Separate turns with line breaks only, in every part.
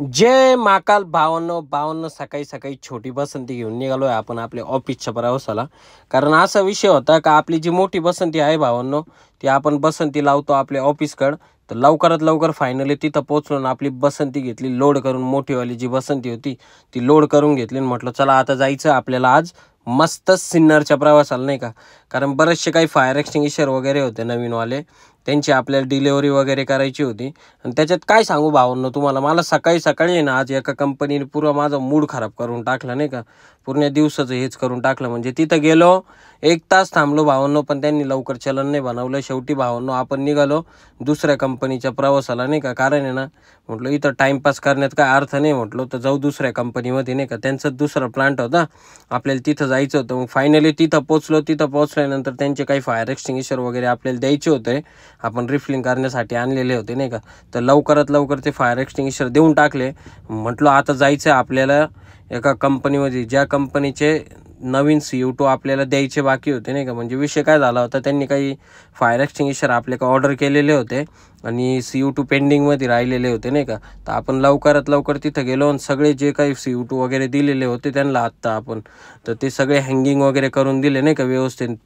जय महाकाल भावांनो सकाळी सकाळी छोटी बसंती घेऊन निघालोय आपण आपल्या ऑफिसच्या प्रवासाला. कारण असा विषय होता का आपली जी मोठी बसंती आहे भावांनो, ती आपण बसंती लावतो आपल्या ऑफिसकडं. तर लवकरात लवकर फायनली तिथं पोहोचलो ना आपली बसंती घेतली लोड करून. मोठीवाली जी बसंती होती ती लोड करून घेतली आणि म्हटलं चला आता जायचं आपल्याला आज मस्त सिन्नरच्या प्रवासाला, नाही का. कारण बरेचसे काही फायर एक्सटिंग्विशर वगैरे होते नवीनवाले, त्यांची आपल्याला डिलेवरी वगैरे करायची होती. आणि त्याच्यात काय सांगू भावांनो तुम्हाला, मला सकाळी सकाळी आहे ना आज एका कंपनीने पुरा माझा मूड खराब करून टाकला, नाही का. पूर्ण दिवसाचं हेच करून टाकलं. म्हणजे तिथं गेलो 1 तास थांबलो भावांनो, पण त्यांनी लवकर चलन नाही बनवलं. शेवटी भावांनो आपण निघालो दुसऱ्या कंपनीच्या प्रवासाला, नाही का. कारण आहे ना म्हटलं इथं टाईमपास करण्यात काय अर्थ नाही, म्हटलं तर जाऊ दुसऱ्या कंपनीमध्ये, नाही का. त्यांचं दुसरा प्लांट होता, आपल्याला तिथं जायचं होतं. मग फायनली तिथं पोचलो. तिथं पोचल्यानंतर त्यांचे काही फायर एक्सटिंग्विशर वगैरे आपल्याला द्यायचे होते, आपण रिफिलिंग करण्यासाठी आणलेले होते, नाही का. तर लवकरात लवकर ते फायर एक्सटिंग्विशर देऊन टाकले. म्हटलं आता जायचं आहे आपल्याला एका कंपनीमध्ये, ज्या कंपनीचे नवीन CO2 आपल्याला द्यायचे बाकी होते, नाही का. म्हणजे विषय काय झाला होता, त्यांनी काही फायर एक्सटिंग्विशर आपल्याला ऑर्डर केलेले होते आणि CO2 पेंडिंगमध्ये राहिलेले होते, नाही का. तर आपण लवकरात लवकर तिथं गेलो आणि सगळे जे काही CO2 वगैरे दिलेले होते त्यांना आत्ता आपण तर ते सगळे हँगिंग वगैरे करून दिले, नाही का, व्यवस्थित.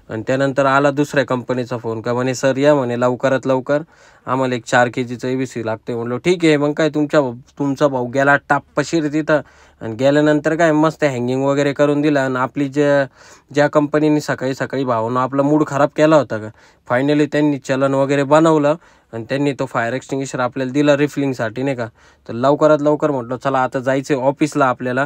आणि त्यानंतर आला दुसऱ्या कंपनीचा फोन का म्हणे सर या म्हणे लवकरात लवकर, आम्हाला एक 4 kgचं ABC लागते. म्हणलो ठीक आहे. मग काय तुमचा भाऊ गेला टाप्पशीर तिथं आणि गेल्यानंतर काय मस्त हँगिंग वगैरे करून दिलं. आणि आपली ज्या कंपनीने सकाळी सकाळी भावानं आपला मूड खराब केला होता का, फायनली त्यांनी चलन वगैरे बनवलं आणि त्यांनी तो फायर एक्सटिंग्विशर आपल्याला दिला रिफिलिंगसाठी, नाही का. तर लवकरात लवकर म्हटलं चला आता जायचं ऑफिसला. आपल्याला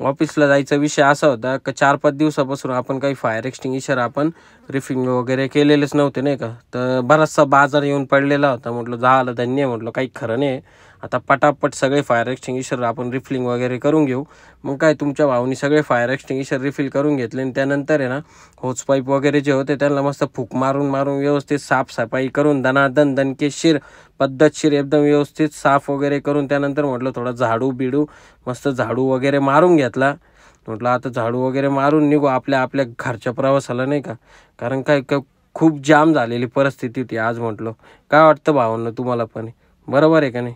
ऑफिसला जायचा विषय असा होता का 4-5 दिवसापासून आपण काही फायर एक्सटिंग्विशर आपण रिफिलिंग वगैरे केलेलेच नव्हते, नाही का. तर बराचसा बाजार येऊन पडलेला होता. म्हटलं झालं धन्य, म्हटलं काही खरं नाही, आता पटापट सगळे फायर एक्सटिंग्विशर आपण रिफिलिंग वगैरे करून घेऊ. मग काय तुमच्या भावानी सगळे फायर एक्सटिंग्विशर रिफिल करून घेतले आणि त्यानंतर आहे ना होच पाईप वगैरे जे होते त्यांना मस्त फूक मारून व्यवस्थित साफसफाई करून दनादन दणकेशीर पद्धतशीर एकदम व्यवस्थित साफ वगैरे करून त्यानंतर म्हटलं थोडा झाडू मस्त झाडू वगैरे मारून घेतला. म्हटलं आता झाडू वगैरे मारून निघू आपल्या घरच्या प्रवासाला, नाही का. कारण काय खूप जाम झालेली परिस्थिती होती आज. म्हटलं काय वाटतं भावांनो तुम्हाला पण, बरोबर आहे का नाही.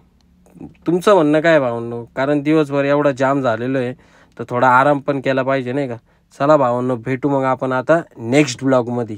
तुमचं म्हणणं काय भावांनो, कारण दिवसभर एवढा जाम झालेलो आहे तर थोडा आराम पण केला पाहिजे, नाही का. चला भावांनो भेटू मग आपण आता नेक्स्ट ब्लॉगमध्ये.